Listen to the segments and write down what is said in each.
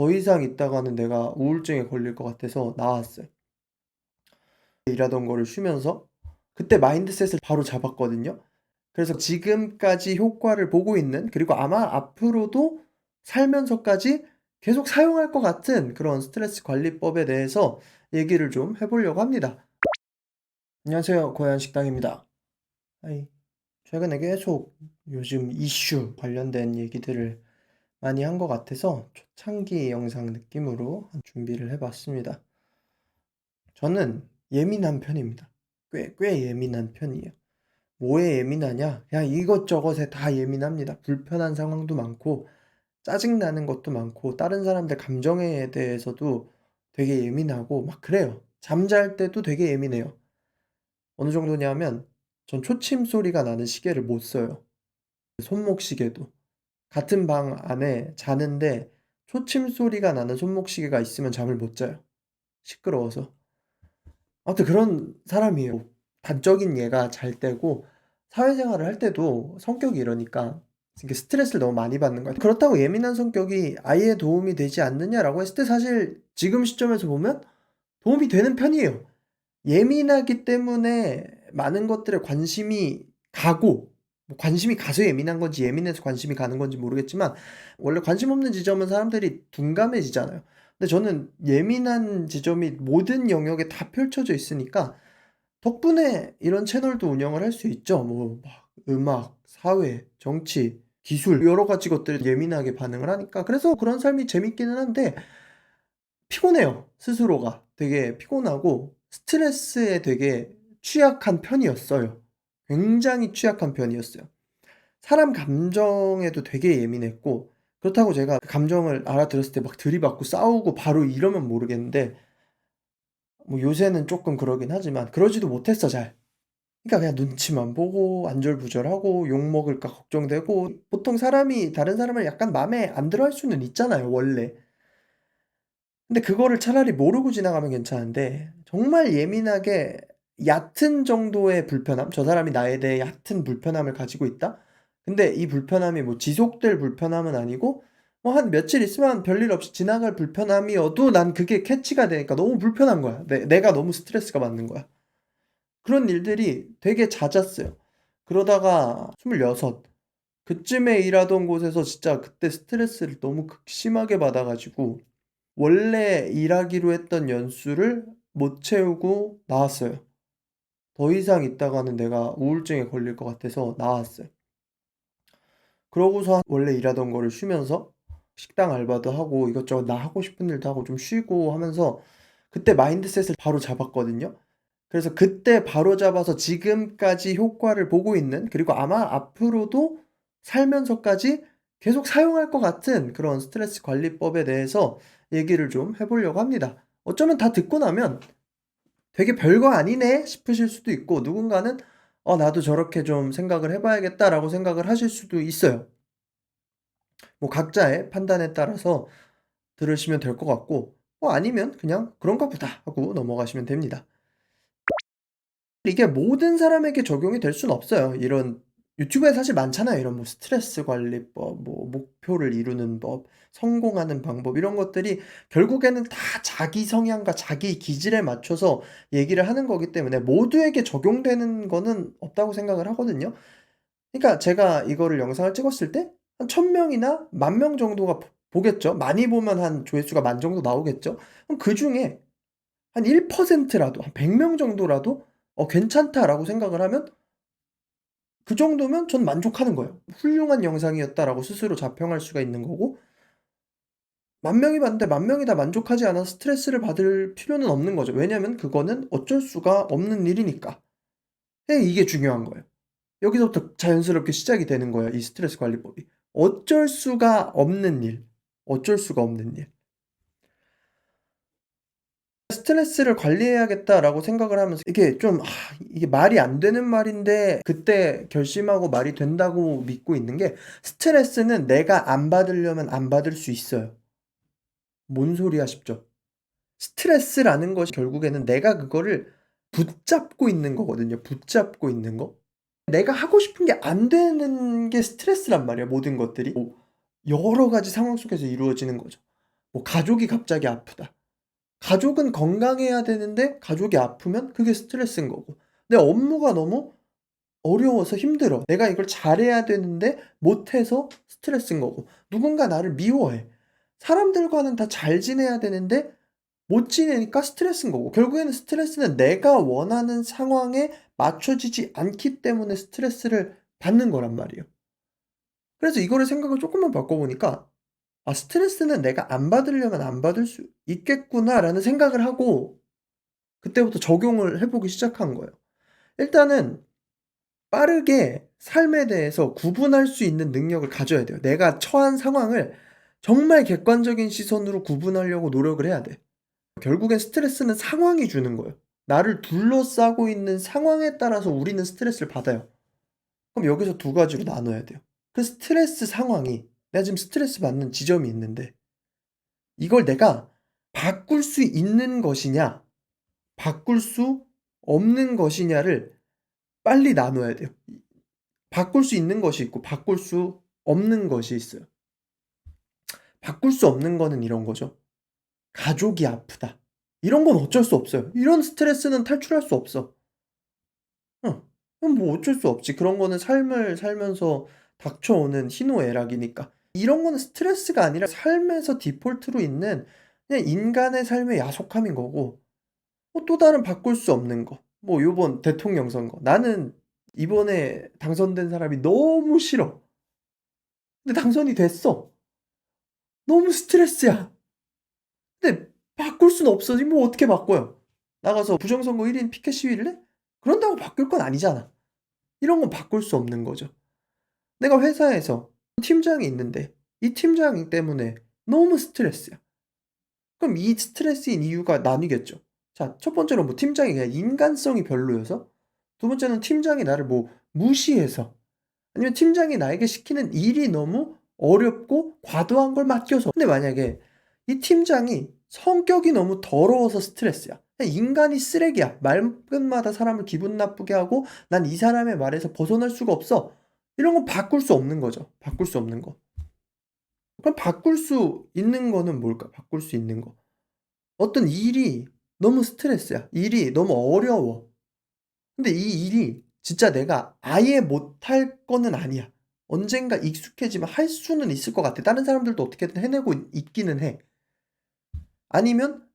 더 이상 있다가는 내가 우울증에 걸릴 것 같아서 나왔어요. 일하던 거를 쉬면서 그때 마인드셋을 바로 잡았거든요. 그래서 지금까지 효과를 보고 있는, 그리고 아마 앞으로도 살면서까지 계속 사용할 것 같은 그런 스트레스 관리법에 대해서 얘기를 좀 해 보려고 합니다. 안녕하세요. 고얀 식당입니다. 하이. 최근에 계속 요즘 이슈 관련된 얘기들을 많이 한 것 같아서 초창기 영상 느낌으로 준비를 해 봤습니다. 저는 예민한 편입니다. 꽤 예민한 편이에요. 뭐에 예민하냐? 그냥 이것저것에 다 예민합니다. 불편한 상황도 많고 짜증나는 것도 많고 다른 사람들 감정에 대해서도 되게 예민하고 막 그래요. 잠잘 때도 되게 예민해요. 어느 정도냐면 전 초침 소리가 나는 시계를 못 써요. 손목 시계도. 같은 방 안에 자는데 초침 소리가 나는 손목 시계가 있으면 잠을 못 자요, 시끄러워서. 아무튼 그런 사람이에요. 단적인 예가 잘 때고, 사회생활을 할 때도 성격이 이러니까 이게 스트레스를 너무 많이 받는 거예요. 그렇다고 "예민한 성격이 아예 도움이 되지 않느냐?"라고 했을 때 사실 지금 시점에서 보면 도움이 되는 편이에요. 예민하기 때문에 많은 것들에 관심이 가고, 뭐 관심이 가서 예민한 건지 예민해서 관심이 가는 건지 모르겠지만 원래 관심 없는 지점은 사람들이 둔감해지잖아요. 근데 저는 예민한 지점이 모든 영역에 다 펼쳐져 있으니까 덕분에 이런 채널도 운영을 할 수 있죠. 뭐 막 음악, 사회, 정치, 기술 여러 가지 것들에 예민하게 반응을 하니까 그래서 그런 삶이 재밌기는 한데 피곤해요. 스스로가. 되게 피곤하고 스트레스에 되게 취약한 편이었어요. 굉장히 취약한 편이었어요. 사람 감정에도 되게 예민했고, 그렇다고 제가 그 감정을 알아들었을 때 막 들이받고 싸우고 바로 이러면 모르겠는데, 뭐 요새는 쪼끔 그러긴 하지만 그러지도 못했어 잘. 그러니까 그냥 눈치만 보고 안절부절하고 욕먹을까 걱정되고, 보통 사람이 다른 사람을 약간 맘에 안 들어 할 수는 있잖아요 원래. 근데 그거를 차라리 모르고 지나가면 괜찮은데 정말 예민하게 얕은 정도의 불편함, 저 사람이 나에 대해 얕은 불편함을 가지고 있다? 근데 이 불편함이 뭐 지속될 불편함은 아니고 뭐 한 며칠 있으면 별일 없이 지나갈 불편함이어도 난 그게 캐치가 되니까 너무 불편한 거야. 내가 너무 스트레스가 받는 거야. 그런 일들이 되게 잦았어요. 그러다가 26 그쯤에 일하던 곳에서 진짜 그때 스트레스를 너무 극심하게 받아 가지고 원래 일하기로 했던 연수를 못 채우고 나왔어요. 더 이상 있다가는 내가 우울증에 걸릴 것 같아서 나왔어요. 그러고서 원래 일하던 거를 쉬면서 식당 알바도 하고 이것저것 나 하고 싶은 일도 하고 좀 쉬고 하면서 그때 마인드셋을 바로 잡았거든요. 그래서 그때 바로잡아서 지금까지 효과를 보고 있는, 그리고 아마 앞으로도 살면서까지 계속 사용할 것 같은 그런 스트레스 관리법에 대해서 얘기를 좀 해 보려고 합니다. 어쩌면 다 듣고 나면 '되게 별거 아니네.' 싶으실 수도 있고, 누군가는 '어 나도 저렇게 좀 생각을 해 봐야겠다.'라고 생각을 하실 수도 있어요. 뭐 각자의 판단에 따라서 들으시면 될 것 같고, 아니면 그냥 '그런가 보다.' 하고 넘어가시면 됩니다. 이게 모든 사람에게 적용이 될 수는 없어요. 이런 유튜브에 사실 많잖아요. 이런 뭐 스트레스 관리법, 뭐 목표를 이루는 법, 성공하는 방법, 이런 것들이 결국에는 다 자기 성향과 자기 기질에 맞춰서 얘기를 하는 거기 때문에 모두에게 적용되는 거는 없다고 생각을 하거든요. 그러니까 제가 이거를 영상을 찍었을 때 한 1000 명이나 10,000명 정도가 보겠죠. 많이 보면 한 조회수가 10,000 정도 나오겠죠. 그럼 그중에 한 1% 라도, 한 100명 정도라도 '괜찮다.'라고 생각을 하면 그 정도면 전 만족하는 거예요. '훌륭한 영상이었다.'라고 스스로 자평할 수가 있는 거고, 10,000 명이 봤는데 10,000명이 다 만족하지 않아서 스트레스를 받을 필요는 없는 거죠. 왜냐하면 그거는 어쩔 수가 없는 일이니까. 이게 중요한 거예요. 여기서부터 자연스럽게 시작이 되는 거예요, 이 스트레스 관리법이. 어쩔 수가 없는 일, 어쩔 수가 없는 일. '스트레스를 관리해야겠다.'라고 생각을 하면서 이게 좀 이게 말이 안 되는 말인데 그때 결심하고 말이 된다고 믿고 있는 게, 스트레스는 내가 안 받으려면 안 받을 수 있어요. 뭔 소리야 싶죠? 스트레스라는 것이 결국에는 내가 그거를 붙잡고 있는 거거든요, 붙잡고 있는 거. 내가 하고 싶은 게 안 되는 게 스트레스란 말이야, 모든 것들이. 뭐 여러 가지 상황 속에서 이루어지는 거죠. 뭐 가족이 갑자기 아프다. 가족은 건강해야 되는데 가족이 아프면 그게 스트레스인 거고. 내 업무가 너무 어려워서 힘들어. 내가 이걸 잘해야 되는데 못해서 스트레스인 거고. 누군가 나를 미워해. 사람들과는 다 잘 지내야 되는데 못 지내니까 스트레스인 거고. 결국에는 스트레스는 내가 원하는 상황에 맞춰지지 않기 때문에 스트레스를 받는 거란 말이에요. 그래서 이거를 생각을 쪼끔만 바꿔보니까 '아 스트레스는 내가 안 받으려면 안 받을 수 있겠구나.'라는 생각을 하고 그때부터 적용을 해 보기 시작한 거예요. 일단은 빠르게 삶에 대해서 구분할 수 있는 능력을 가져야 돼요. 내가 처한 상황을 정말 객관적인 시선으로 구분하려고 노력을 해야 돼. 결국엔 스트레스는 상황이 주는 거예요. 나를 둘러싸고 있는 상황에 따라서 우리는 스트레스를 받아요. 그럼 여기서 두 가지로 나눠야 돼요. 그 스트레스 상황이 내가 지금 스트레스 받는 지점이 있는데 이걸 내가 바꿀 수 있는 것이냐 바꿀 수 없는 것이냐를 빨리 나눠야 돼요. 바꿀 수 있는 것이 있고 바꿀 수 없는 것이 있어요. 바꿀 수 없는 거는 이런 거죠. 가족이 아프다. 이런 건 어쩔 수 없어요. 이런 스트레스는 탈출할 수 없어. 어. 그럼 뭐 어쩔 수 없지. 그런 거는 삶을 살면서 닥쳐오는 희노애락이니까. 이런 거는 스트레스가 아니라 삶에서 디폴트로 있는 그냥 인간의 삶의 야속함인 거고 또 다른 바꿀 수 없는 거. 뭐 요번 대통령 선거. 나는 이번에 당선된 사람이 너무 싫어. 근데 당선이 됐어. 너무 스트레스야. 근데 바꿀 수는 없어. 지금 뭐 어떻게 바꿔요? 나가서 부정선거 1인 피켓 시위를 해? 그런다고 바뀔 건 아니잖아. 이런 건 바꿀 수 없는 거죠. 내가 회사에서 팀장이 있는데 이 팀장 때문에 너무 스트레스야. 그럼 이 스트레스인 이유가 나뉘겠죠. 자, 첫 번째로 뭐 팀장이 그냥 인간성이 별로여서, 두 번째는 팀장이 나를 뭐 무시해서, 아니면 팀장이 나에게 시키는 일이 너무 어렵고 과도한 걸 맡겨서. 근데 만약에 이 팀장이 성격이 너무 더러워서 스트레스야. 그냥 인간이 쓰레기야. 말끝마다 사람을 기분 나쁘게 하고 '난 이 사람의 말에서 벗어날 수가 없어.' 이런 건 바꿀 수 없는 거죠. 바꿀 수 없는 거. 그럼 바꿀 수 있는 거는 뭘까? 바꿀 수 있는 거. 어떤 일이 너무 스트레스야. 일이 너무 어려워. 근데 이 일이 진짜 내가 아예 못할 거는 아니야. 언젠가 익숙해지면 할 수는 있을 것 같아. 다른 사람들도 어떻게든 해내고 있기는 해. 아니면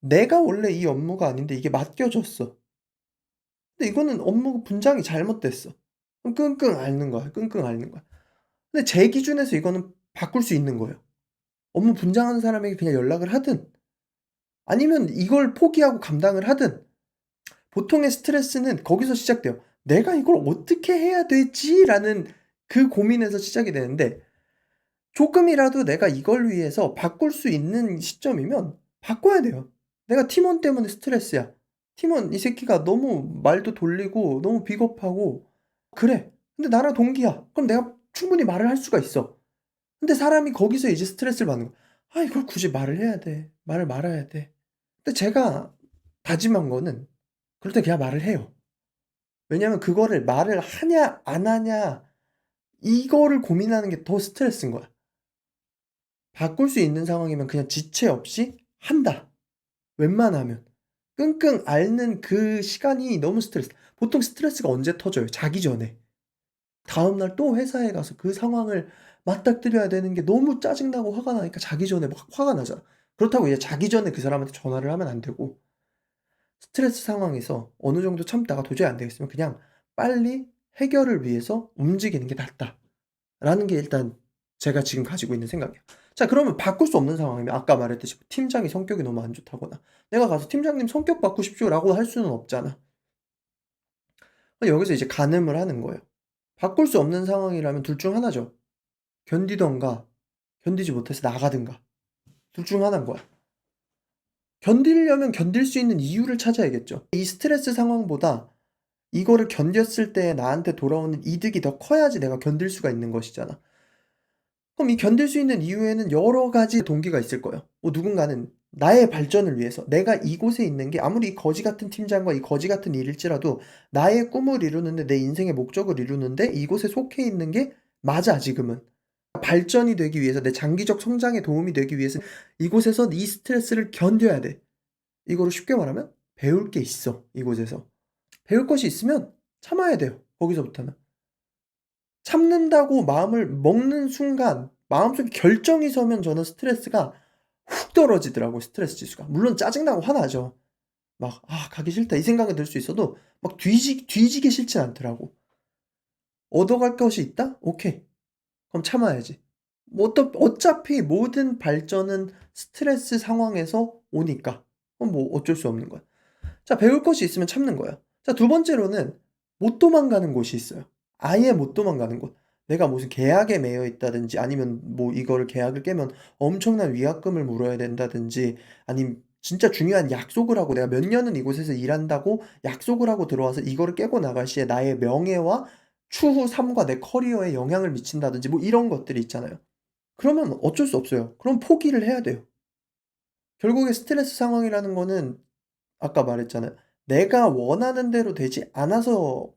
내가 원래 이 업무가 아닌데 이게 맡겨졌어. 근데 이거는 업무 분장이 잘못됐어. 그럼 끙끙 앓는 거야. 끙끙 앓는 거야. 근데 제 기준에서 이거는 바꿀 수 있는 거예요. 업무 분장하는 사람에게 그냥 연락을 하든 아니면 이걸 포기하고 감당을 하든 보통의 스트레스는 거기서 시작돼요. '내가 이걸 어떻게 해야 되지?'라는 그 고민에서 시작이 되는데 조금이라도 내가 이걸 위해서 바꿀 수 있는 시점이면 바꿔야 돼요. 내가 팀원 때문에 스트레스야. 팀원 이 새끼가 너무 말도 돌리고 너무 비겁하고 그래. 근데 나랑 동기야. 그럼 내가 충분히 말을 할 수가 있어. 근데 사람이 거기서 이제 스트레스를 받는 거야. '아 이걸 굳이 말을 해야 돼. 말을 말아야 돼.' 근데 제가 다짐한 거는 그럴 때 그냥 말을 해요. 왜냐하면 그거를 말을 하냐 안 하냐 이거를 고민하는 게 더 스트레스인 거야. 바꿀 수 있는 상황이면 그냥 지체 없이 한다. 웬만하면. 끙끙 앓는 그 시간이 너무 스트레스. 보통 스트레스가 언제 터져요? 자기 전에. 다음날 또 회사에 가서 그 상황을 맞닥뜨려야 되는 게 너무 짜증나고 화가 나니까 자기 전에 막 화가 나잖아. 그렇다고 이제 자기 전에 그 사람한테 전화를 하면 안 되고 스트레스 상황에서 어느 정도 참다가 도저히 안 되겠으면 그냥 빨리 해결을 위해서 움직이는 게 낫다라는 게 일단 제가 지금 가지고 있는 생각이에요. 자 그러면 바꿀 수 없는 상황이면 아까 말했듯이 팀장이 성격이 너무 안 좋다거나 내가 가서 "팀장님 성격 바꾸십시오."라고 할 수는 없잖아. 여기서 이제 가늠을 하는 거예요. 바꿀 수 없는 상황이라면 둘 중 하나죠. 견디든가 견디지 못해서 나가든가 둘 중 하나인 거야. 견디려면 견딜 수 있는 이유를 찾아야겠죠. 이 스트레스 상황보다 이거를 견뎠을 때 나한테 돌아오는 이득이 더 커야지 내가 견딜 수가 있는 것이잖아. 그럼 이 견딜 수 있는 이유에는 여러 가지 동기가 있을 거예요. 뭐 누군가는 나의 발전을 위해서 내가 이곳에 있는 게 아무리 이 거지 같은 팀장과 이 거지 같은 일일지라도 나의 꿈을 이루는데 내 인생의 목적을 이루는데 이곳에 속해 있는 게 맞아 지금은. 발전이 되기 위해서 내 장기적 성장에 도움이 되기 위해서 이곳에서 이 스트레스를 견뎌야 돼. 이거를 쉽게 말하면 배울 게 있어 이곳에서. 배울 것이 있으면 참아야 돼요 거기서부터는. 참는다고 마음을 먹는 순간 마음속에 결정이 서면 저는 스트레스가 훅 떨어지더라고요 스트레스 지수가. 물론 짜증나고 화나죠. 막 '아 가기 싫다.' 이 생각이 들 수 있어도 막 뒤지게 싫진 않더라고. 얻어갈 것이 있다? 오케이. 그럼 참아야지. 뭐 어차피 모든 발전은 스트레스 상황에서 오니까. 그건 뭐 어쩔 수 없는 거야. 자 배울 것이 있으면 참는 거야. 자 두 번째로는 못 도망가는 곳이 있어요. 아예 못 도망가는 곳. 내가 무슨 계약에 매여 있다든지 아니면 뭐 이거를 계약을 깨면 엄청난 위약금을 물어야 된다든지 아니면 진짜 중요한 약속을 하고 내가 몇 년은 이곳에서 일한다고 약속을 하고 들어와서 이거를 깨고 나갈 시에 나의 명예와 추후 삶과 내 커리어에 영향을 미친다든지 뭐 이런 것들이 있잖아요. 그러면 어쩔 수 없어요. 그럼 포기를 해야 돼요. 결국에 스트레스 상황이라는 거는 아까 말했잖아요. 내가 원하는 대로 되지 않아서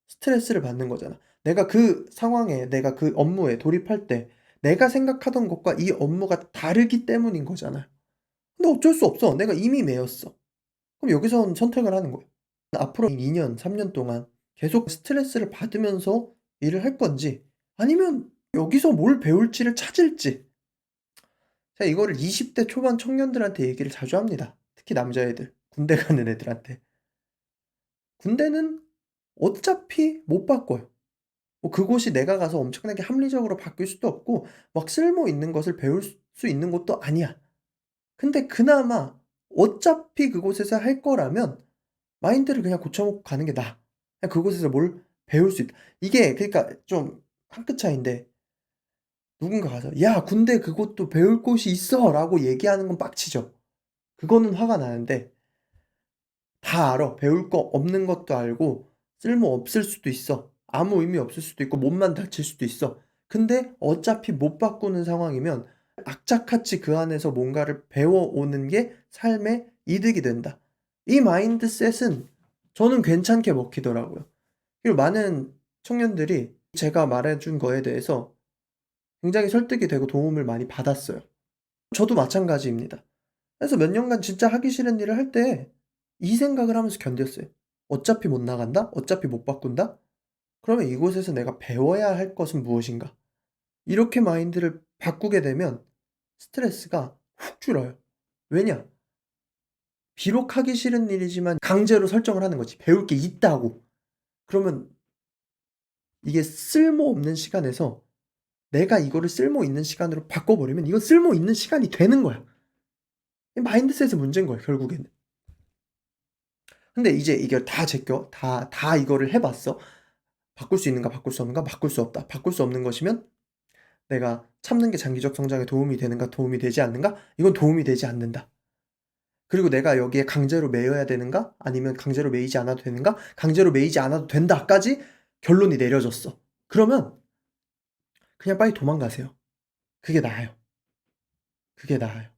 스트레스를 받는 거잖아. 내가 그 상황에 내가 그 업무에 돌입할 때 내가 생각하던 것과 이 업무가 다르기 때문인 거잖아요. 근데 어쩔 수 없어. 내가 이미 매였어. 그럼 여기선 선택을 하는 거예요. 앞으로 2 년, 3년 동안 계속 스트레스를 받으면서 일을 할 건지 아니면 여기서 뭘 배울지를 찾을지. 제가 이거를 20대 초반 청년들한테 얘기를 자주 합니다. 특히 남자애들, 군대 가는 애들한테. 군대는 어차피 못 바꿔요. 뭐 그곳이 내가 가서 엄청나게 합리적으로 바뀔 수도 없고 막 쓸모 있는 것을 배울 수 있는 곳도 아니야. 근데 그나마 어차피 그곳에서 할 거라면 마인드를 그냥 고쳐 먹고 가는 게 나아. 그냥 그곳에서 뭘 배울 수 있다. 이게 그러니까 좀 한 끗 차이인데 누군가 가서 "야 군대 그것도 배울 곳이 있어."라고 얘기하는 건 빡치죠. 그거는 화가 나는데 다 알아. 배울 거 없는 것도 알고 쓸모없을 수도 있어. 아무 의미 없을 수도 있고 몸만 다칠 수도 있어. 근데 어차피 못 바꾸는 상황이면 악착같이 그 안에서 뭔가를 배워오는 게 삶의 이득이 된다. 이 마인드셋은 저는 괜찮게 먹히더라고요. 그리고 많은 청년들이 제가 말해 준 거에 대해서 굉장히 설득이 되고 도움을 많이 받았어요. 저도 마찬가지입니다. 그래서 몇 년간 진짜 하기 싫은 일을 할 때 이 생각을 하면서 견뎠어요. '어차피 못 나간다. 어차피 못 바꾼다. 그러면 이곳에서 내가 배워야 할 것은 무엇인가?' 이렇게 마인드를 바꾸게 되면 스트레스가 훅 줄어요. 왜냐? 비록 하기 싫은 일이지만 강제로 설정을 하는 거지. 배울 게 있다고. 그러면 이게 쓸모없는 시간에서 내가 이거를 쓸모 있는 시간으로 바꿔 버리면 이건 쓸모 있는 시간이 되는 거야. 이 마인드셋의 문제인 거예요 결국에는. 근데 이제 이걸 다 제껴 다 이거를 해 봤어. 바꿀 수 있는가 바꿀 수 없는가 바꿀 수 없다. 바꿀 수 없는 것이면 내가 참는 게 장기적 성장에 도움이 되는가 도움이 되지 않는가? 이건 도움이 되지 않는다. 그리고 내가 여기에 강제로 매여야 되는가? 아니면 강제로 매이지 않아도 되는가? 강제로 매이지 않아도 된다까지 결론이 내려졌어. 그러면 그냥 빨리 도망가세요. 그게 나아요. 그게 나아요.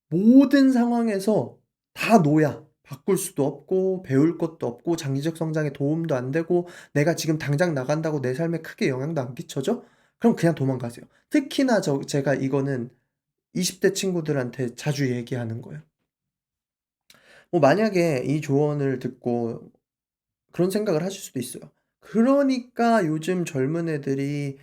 모든 상황에서 다 노야. 바꿀 수도 없고 배울 것도 없고 장기적 성장에 도움도 안 되고 내가 지금 당장 나간다고 내 삶에 크게 영향도 안 끼쳐져? 그럼 그냥 도망가세요. 특히나 제가 이거는 20대 친구들한테 자주 얘기하는 거예요. 뭐 만약에 이 조언을 듣고 그런 생각을 하실 수도 있어요. '그러니까 요즘 젊은 애들이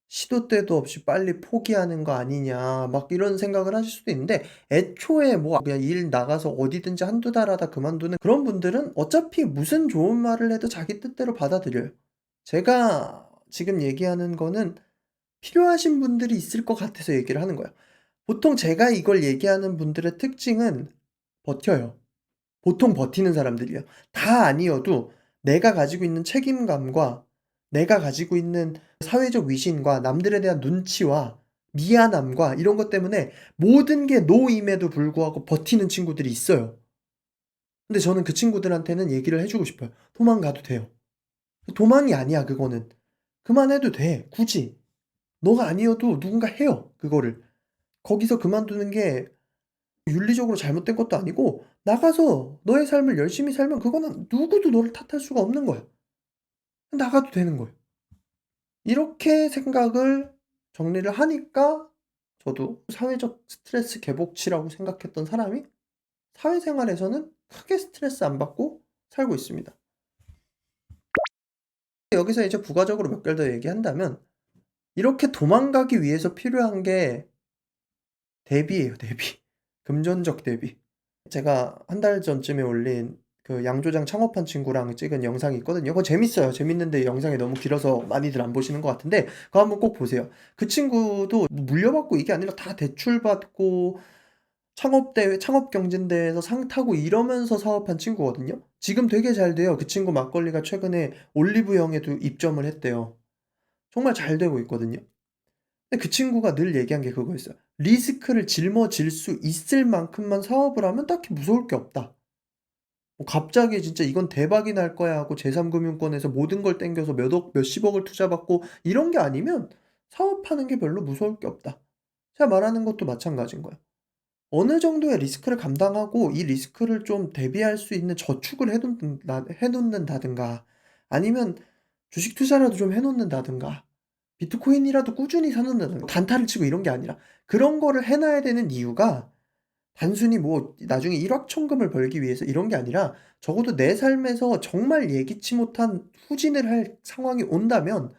시도 때도 없이 빨리 포기하는 거 아니냐.' 막 이런 생각을 하실 수도 있는데 애초에 뭐 그냥 일 나가서 어디든지 한두 달 하다 그만두는 그런 분들은 어차피 무슨 좋은 말을 해도 자기 뜻대로 받아들여요. 제가 지금 얘기하는 거는 필요하신 분들이 있을 것 같아서 얘기를 하는 거예요. 보통 제가 이걸 얘기하는 분들의 특징은 버텨요. 보통 버티는 사람들이에요. 다 아니어도 내가 가지고 있는 책임감과 내가 가지고 있는 사회적 위신과 남들에 대한 눈치와 미안함과 이런 것 때문에 모든 게 노임에도 불구하고 버티는 친구들이 있어요. 근데 저는 그 친구들한테는 얘기를 해 주고 싶어요. 도망가도 돼요. 도망이 아니야 그거는. 그만해도 돼 굳이. 너가 아니어도 누군가 해요 그거를. 거기서 그만두는 게 윤리적으로 잘못된 것도 아니고 나가서 너의 삶을 열심히 살면 그거는 누구도 너를 탓할 수가 없는 거야. 나가도 되는 거예요. 이렇게 생각을 정리를 하니까 저도 사회적 스트레스 궤복치라고 생각했던 사람이 사회생활에서는 크게 스트레스 안 받고 살고 있습니다. 여기서 이제 부가적으로 몇 개를 더 얘기한다면 이렇게 도망가기 위해서 필요한 게 대비예요, 대비. 금전적 대비. 제가 한 달 전쯤에 올린 그 양조장 창업한 친구랑 찍은 영상이 있거든요. 그거 재밌어요. 재밌는데 영상이 너무 길어서 많이들 안 보시는 것 같은데 그거 한번 꼭 보세요. 그 친구도 물려받고 이게 아니라 다 대출받고 창업대회 창업경진대회에서 상 타고 이러면서 사업한 친구거든요. 지금 되게 잘 돼요. 그 친구 막걸리가 최근에 올리브영에도 입점을 했대요. 정말 잘 되고 있거든요. 근데 그 친구가 늘 얘기한 게 그거였어요. "리스크를 짊어질 수 있을 만큼만 사업을 하면 딱히 무서울 게 없다." 뭐 갑자기 진짜 '이건 대박이 날 거야.' 하고 제3금융권에서 모든 걸 땡겨서 몇십억을 투자받고 이런 게 아니면 사업하는 게 별로 무서울 게 없다. 제가 말하는 것도 마찬가지인 거예요. 어느 정도의 리스크를 감당하고 이 리스크를 좀 대비할 수 있는 저축을 해 놓는다든가 아니면 주식 투자라도 좀 해 놓는다든가 비트코인이라도 꾸준히 사 놓는다든가 단타를 치고 이런 게 아니라 그런 거를 해 놔야 되는 이유가 단순히 뭐 나중에 일확천금을 벌기 위해서 이런 게 아니라 적어도 내 삶에서 정말 예기치 못한 후진을 할 상황이 온다면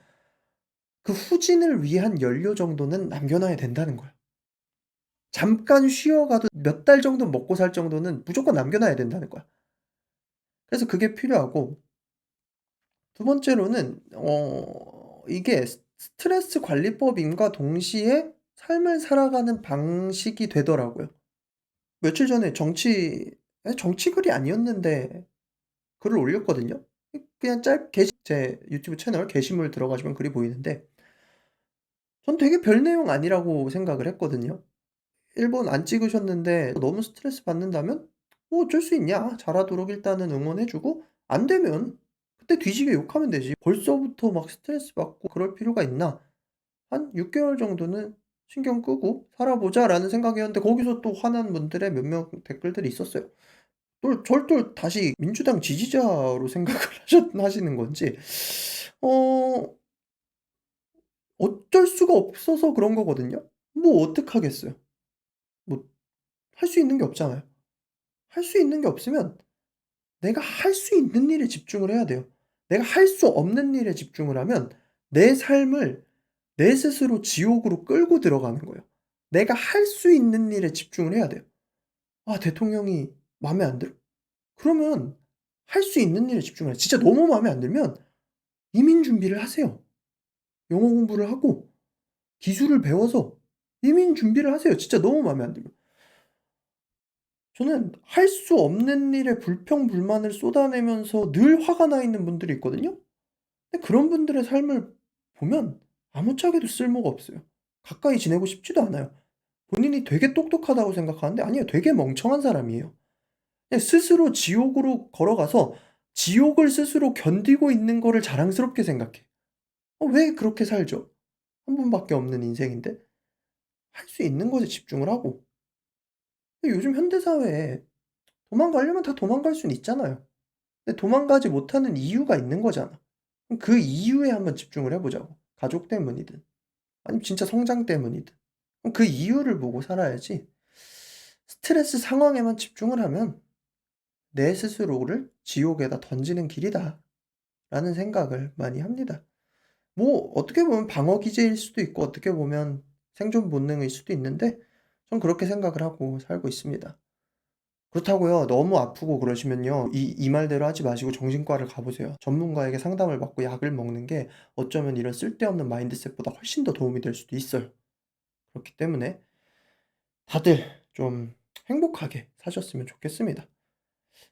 그 후진을 위한 연료 정도는 남겨 놔야 된다는 거예요. 잠깐 쉬어 가도 몇 달 정도는 먹고 살 정도는 무조건 남겨 놔야 된다는 거야. 그래서 그게 필요하고 두 번째로는 이게 스트레스 관리법임과 동시에 삶을 살아가는 방식이 되더라고요. 며칠 전에 정치 글이 아니었는데 글을 올렸거든요. 그냥 제 유튜브 채널 게시물 들어가시면 글이 보이는데 전 되게 별 내용 아니라고 생각을 했거든요. 1번 안 찍으셨는데 너무 스트레스 받는다면 뭐 어쩔 수 있냐. 잘하도록 일단은 응원해 주고 안 되면 그때 뒤지게 욕하면 되지. 벌써부터 막 스트레스 받고 그럴 필요가 있나. 한 6 개월 정도는 신경 끄고 살아보자라는 생각이었는데 거기서 또 화난 분들의 몇몇 댓글들이 있었어요. 또 다시 민주당 지지자로 생각을 하시는 건지 어 어쩔 수가 없어서 그런 거거든요. 뭐 어떡하겠어요. 뭐 할 수 있는 게 없잖아요. 할 수 있는 게 없으면 내가 할 수 있는 일에 집중을 해야 돼요. 내가 할 수 없는 일에 집중을 하면 내 삶을 내 스스로 지옥으로 끌고 들어가는 거예요. 내가 할 수 있는 일에 집중을 해야 돼요. '아 대통령이 마음에 안 들어.' 그러면 할 수 있는 일에 집중을 해요. 진짜 너무 마음에 안 들면 이민 준비를 하세요. 영어 공부를 하고 기술을 배워서 이민 준비를 하세요. 진짜 너무 마음에 안 들면. 저는 할 수 없는 일에 불평불만을 쏟아내면서 늘 화가 나 있는 분들이 있거든요. 근데 그런 분들의 삶을 보면 아무짝에도 쓸모가 없어요. 가까이 지내고 싶지도 않아요. 본인이 되게 똑똑하다고 생각하는데 아니에요. 되게 멍청한 사람이에요. 그냥 스스로 지옥으로 걸어가서 지옥을 스스로 견디고 있는 거를 자랑스럽게 생각해. 왜 그렇게 살죠? 한 번밖에 없는 인생인데 할 수 있는 것에 집중을 하고 요즘 현대 사회에 도망가려면 다 도망갈 수는 있잖아요. 근데 도망가지 못하는 이유가 있는 거잖아. 그럼 그 이유에 한번 집중을 해 보자고. 가족 때문이든 아니면 진짜 성장 때문이든. 그럼 그 이유를 보고 살아야지 스트레스 상황에만 집중을 하면 '내 스스로를 지옥에다 던지는 길이다.'라는 생각을 많이 합니다. 뭐 어떻게 보면 방어 기제일 수도 있고 어떻게 보면 생존 본능일 수도 있는데 전 그렇게 생각을 하고 살고 있습니다. 그렇다고요. 너무 아프고 그러시면요. 이 말대로 하지 마시고 정신과를 가 보세요. 전문가에게 상담을 받고 약을 먹는 게 어쩌면 이런 쓸데없는 마인드셋보다 훨씬 더 도움이 될 수도 있어요. 그렇기 때문에 다들 좀 행복하게 사셨으면 좋겠습니다.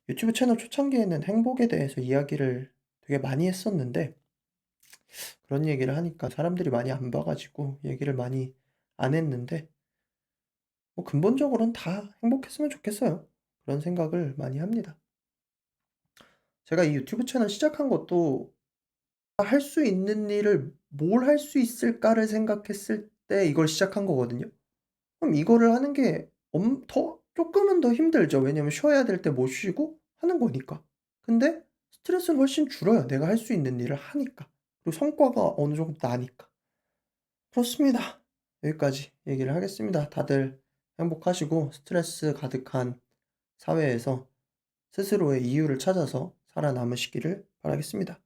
유튜브 채널 초창기에는 행복에 대해서 이야기를 되게 많이 했었는데 그런 얘기를 하니까 사람들이 많이 안 봐 가지고 얘기를 많이 안 했는데 뭐 근본적으로는 다 행복했으면 좋겠어요. 그런 생각을 많이 합니다. 제가 이 유튜브 채널 시작한 것도 '할 수 있는 일을 뭘 할 수 있을까.'를 생각했을 때 이걸 시작한 거거든요. 그럼 이거를 하는 게 더 쪼끔은 더 힘들죠. 왜냐면 쉬어야 될 때 못 쉬고 하는 거니까. 근데 스트레스는 훨씬 줄어요, 내가 할 수 있는 일을 하니까. 그리고 성과가 어느 정도 나니까. 그렇습니다. 여기까지 얘기를 하겠습니다. 다들 행복하시고 스트레스 가득한 사회에서 스스로의 이유를 찾아서 살아남으시기를 바라겠습니다.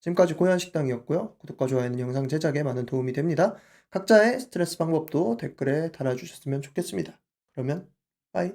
지금까지 고현식당이었고요. 구독과 좋아요는 영상 제작에 많은 도움이 됩니다. 각자의 스트레스 방법도 댓글에 달아주셨으면 좋겠습니다. 그러면 빠이.